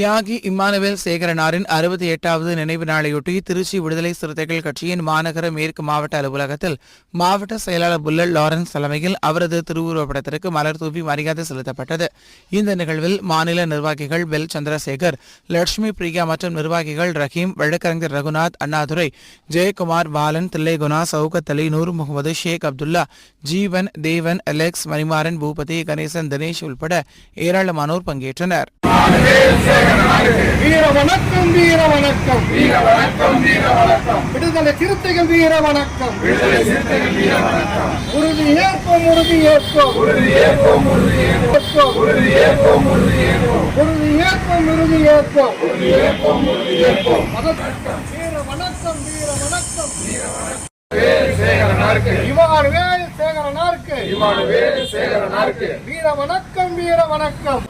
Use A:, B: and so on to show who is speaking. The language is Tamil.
A: தியாகி இம்மானுவேல் சேகரனாரின் 68வது நினைவு நாளையொட்டி திருச்சி விடுதலை சிறுத்தைகள் கட்சியின் மாநகர மேற்கு மாவட்ட அலுவலகத்தில் மாவட்ட செயலாளர் புல்லட் லாரன்ஸ் தலைமையில் அவரது திருவுருவப்படத்திற்கு மலர் தூவி மரியாதை செலுத்தப்பட்டது. இந்த நிகழ்வில் மாநில நிர்வாகிகள் பெல் சந்திரசேகர், லட்சுமி பிரியா மற்றும் நிர்வாகிகள் ரஹீம், வழக்கறிஞர் ரகுநாத், அண்ணாதுரை, ஜெயக்குமார், பாலன், தில்லைகுணா, சவுகத் அலி, நூர் முகமது, ஷேக் அப்துல்லா, ஜீவன், தேவன், அலெக்ஸ், மணிமாறன், பூபதி, கணேசன், தினேஷ் உட்பட ஏராளமானோர் பங்கேற்றனர்.
B: வீர வணக்கம், வீர வணக்கம், வீர வணக்கம், வீர வணக்கம். விடுதலை சிறுத்தைகள் வீர வணக்கம், விடுதலை சிறுத்தைகள் வீர வணக்கம். உறுதி ஏற்போம், உறுதி ஏற்போம், உறுதி ஏற்போம், உறுதி ஏற்போம், உறுதி ஏற்போம், உறுதி ஏற்போம், உறுதி ஏற்போம், உறுதி ஏற்போம், உறுதி ஏற்போம், உறுதி ஏற்போம். வீர வணக்கம், வீர வணக்கம், வீர வணக்கம். இமானுவேல் சேகரனாருக்கு, இமானுவேல் சேகரனாருக்கு வீர வணக்கம், வீர வணக்கம்.